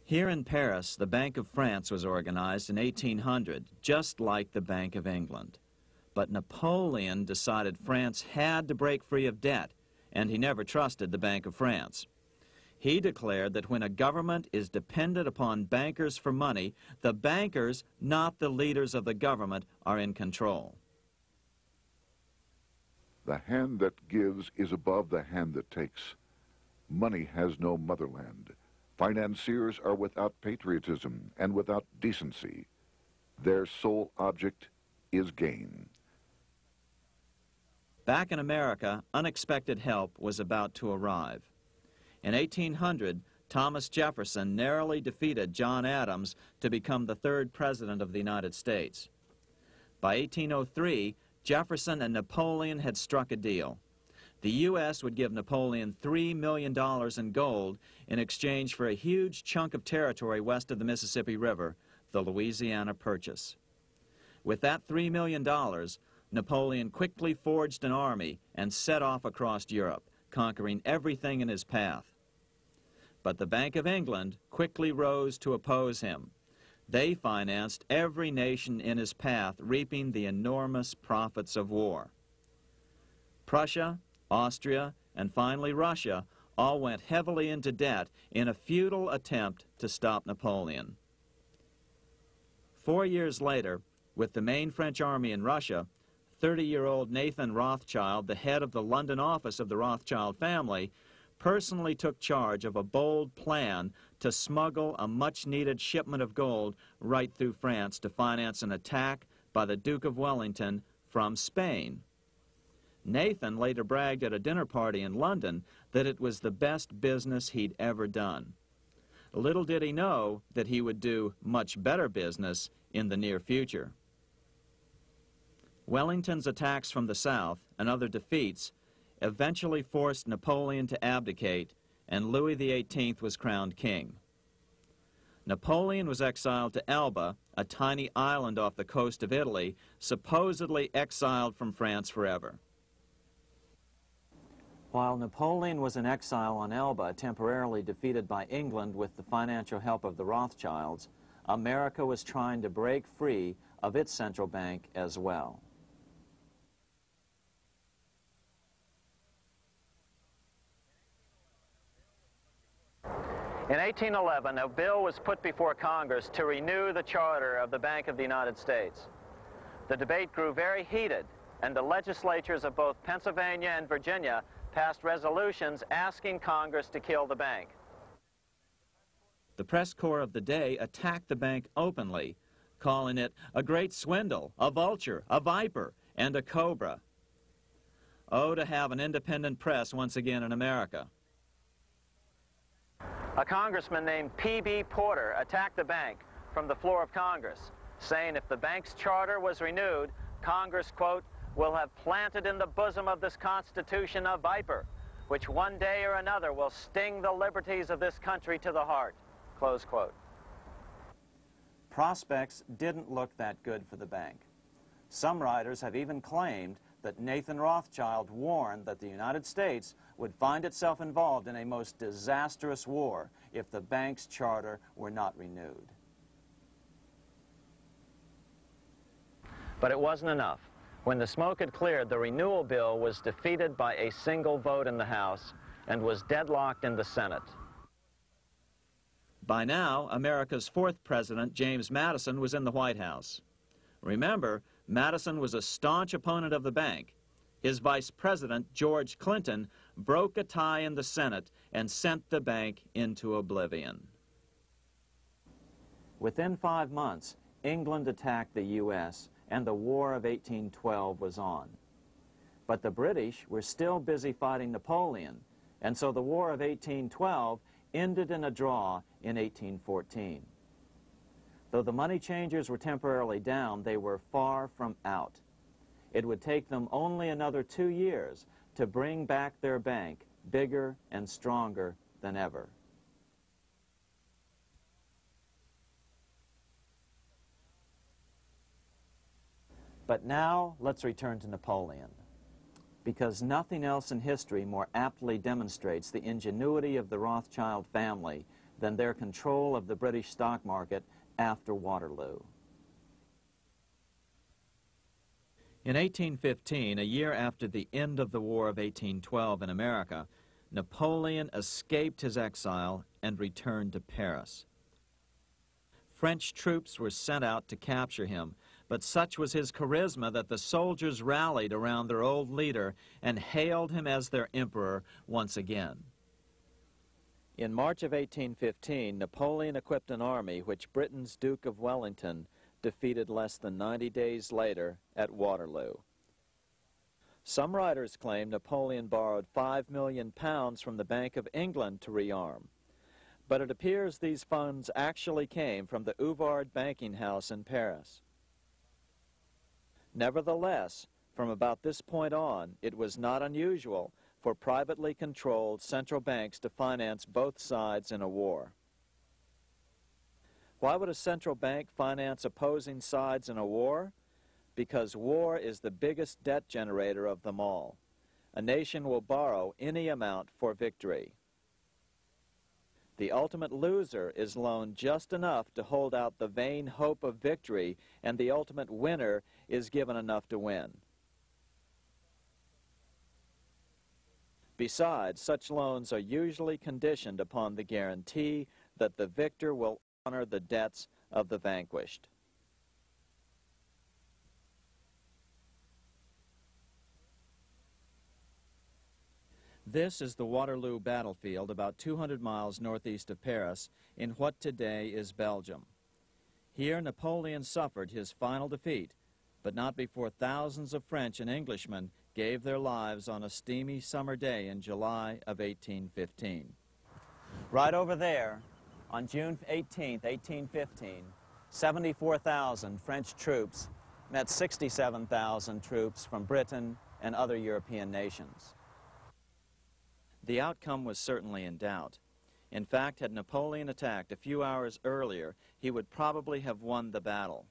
Here in Paris, the Bank of France was organized in 1800, just like the Bank of England. But Napoleon decided France had to break free of debt, and he never trusted the Bank of France. He declared that when a government is dependent upon bankers for money, the bankers, not the leaders of the government, are in control. The hand that gives is above the hand that takes. Money has no motherland. Financiers are without patriotism and without decency. Their sole object is gain. Back in America, unexpected help was about to arrive. In 1800, Thomas Jefferson narrowly defeated John Adams to become the third president of the United States. By 1803, Jefferson and Napoleon had struck a deal. The U.S. would give Napoleon $3 million in gold in exchange for a huge chunk of territory west of the Mississippi River, the Louisiana Purchase. With that $3 million, Napoleon quickly forged an army and set off across Europe, conquering everything in his path. But the Bank of England quickly rose to oppose him. They financed every nation in his path, reaping the enormous profits of war. Prussia, Austria, and finally Russia all went heavily into debt in a futile attempt to stop Napoleon. 4 years later, with the main French army in Russia, 30-year-old Nathan Rothschild, the head of the London office of the Rothschild family, personally took charge of a bold plan to smuggle a much-needed shipment of gold right through France to finance an attack by the Duke of Wellington from Spain. Nathan later bragged at a dinner party in London that it was the best business he'd ever done. Little did he know that he would do much better business in the near future. Wellington's attacks from the south and other defeats eventually forced Napoleon to abdicate, and Louis XVIII was crowned king. Napoleon was exiled to Elba, a tiny island off the coast of Italy, supposedly exiled from France forever. While Napoleon was in exile on Elba, temporarily defeated by England with the financial help of the Rothschilds, America was trying to break free of its central bank as well. In 1811, a bill was put before Congress to renew the charter of the Bank of the United States. The debate grew very heated, and the legislatures of both Pennsylvania and Virginia passed resolutions asking Congress to kill the bank. The press corps of the day attacked the bank openly, calling it a great swindle, a vulture, a viper, and a cobra. Oh, to have an independent press once again in America. A congressman named P.B. Porter attacked the bank from the floor of Congress, saying if the bank's charter was renewed, Congress, quote, will have planted in the bosom of this Constitution a viper, which one day or another will sting the liberties of this country to the heart, close quote. Prospects didn't look that good for the bank. Some writers have even claimed that Nathan Rothschild warned that the United States would find itself involved in a most disastrous war if the bank's charter were not renewed. But it wasn't enough. When the smoke had cleared, the renewal bill was defeated by a single vote in the House and was deadlocked in the Senate. By now, America's fourth president, James Madison, was in the White House. Remember, Madison was a staunch opponent of the bank. His vice president, George Clinton, broke a tie in the Senate and sent the bank into oblivion. Within 5 months, England attacked the U.S., and the War of 1812 was on. But the British were still busy fighting Napoleon, and so the War of 1812 ended in a draw in 1814. Though the money changers were temporarily down, they were far from out. It would take them only another 2 years to bring back their bank bigger and stronger than ever. But now, let's return to Napoleon, because nothing else in history more aptly demonstrates the ingenuity of the Rothschild family than their control of the British stock market after Waterloo. In 1815, a year after the end of the War of 1812 in America, Napoleon escaped his exile and returned to Paris. French troops were sent out to capture him, but such was his charisma that the soldiers rallied around their old leader and hailed him as their emperor once again. In March of 1815, Napoleon equipped an army which Britain's Duke of Wellington defeated less than 90 days later at Waterloo. Some writers claim Napoleon borrowed £5 million from the Bank of England to rearm, but it appears these funds actually came from the Ouvard banking house in Paris. Nevertheless, from about this point on, it was not unusual for privately controlled central banks to finance both sides in a war. Why would a central bank finance opposing sides in a war? Because war is the biggest debt generator of them all. A nation will borrow any amount for victory. The ultimate loser is loaned just enough to hold out the vain hope of victory, and the ultimate winner is given enough to win. Besides, such loans are usually conditioned upon the guarantee that the victor will honor the debts of the vanquished. This is the Waterloo battlefield about 200 miles northeast of Paris in what today is Belgium. Here Napoleon suffered his final defeat, but not before thousands of French and Englishmen gave their lives on a steamy summer day in July of 1815. Right over there, on June 18, 1815, 74,000 French troops met 67,000 troops from Britain and other European nations. The outcome was certainly in doubt. In fact, had Napoleon attacked a few hours earlier, he would probably have won the battle.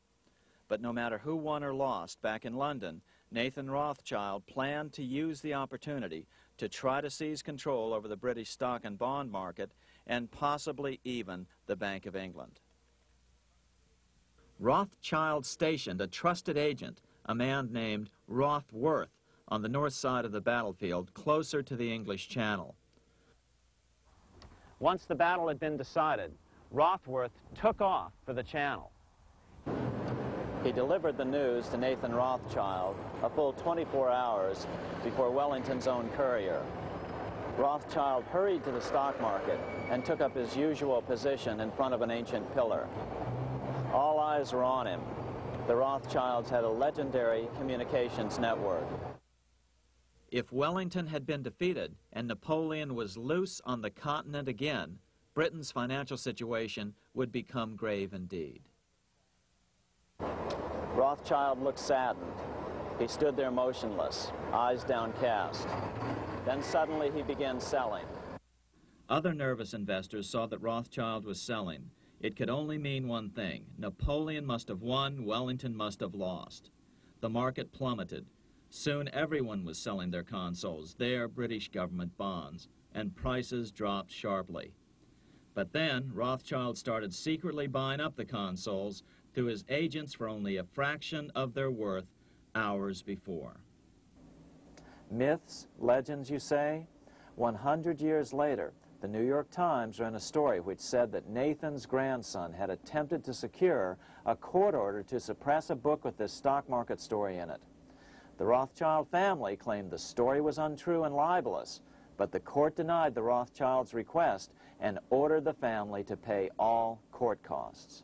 But no matter who won or lost, back in London, Nathan Rothschild planned to use the opportunity to try to seize control over the British stock and bond market and possibly even the Bank of England. Rothschild stationed a trusted agent, a man named Rothworth, on the north side of the battlefield, closer to the English Channel. Once the battle had been decided, Rothworth took off for the Channel. He delivered the news to Nathan Rothschild a full 24 hours before Wellington's own courier. Rothschild hurried to the stock market and took up his usual position in front of an ancient pillar. All eyes were on him. The Rothschilds had a legendary communications network. If Wellington had been defeated and Napoleon was loose on the continent again, Britain's financial situation would become grave indeed. Rothschild looked saddened. He stood there motionless, eyes downcast. Then suddenly he began selling. Other nervous investors saw that Rothschild was selling. It could only mean one thing. Napoleon must have won, Wellington must have lost. The market plummeted. Soon everyone was selling their consols, their British government bonds, and prices dropped sharply. But then Rothschild started secretly buying up the consols through his agents for only a fraction of their worth hours before. Myths, legends, you say? 100 years later, the New York Times ran a story which said that Nathan's grandson had attempted to secure a court order to suppress a book with this stock market story in it. The Rothschild family claimed the story was untrue and libelous, but the court denied the Rothschilds' request and ordered the family to pay all court costs.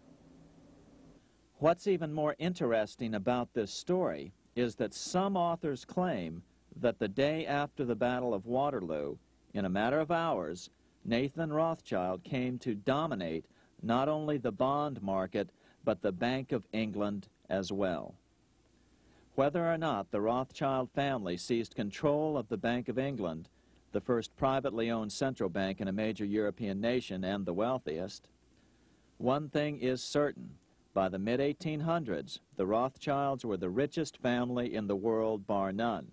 What's even more interesting about this story is that some authors claim that the day after the Battle of Waterloo, in a matter of hours, Nathan Rothschild came to dominate not only the bond market, but the Bank of England as well. Whether or not the Rothschild family seized control of the Bank of England, the first privately owned central bank in a major European nation and the wealthiest, one thing is certain. By the mid-1800s, the Rothschilds were the richest family in the world, bar none.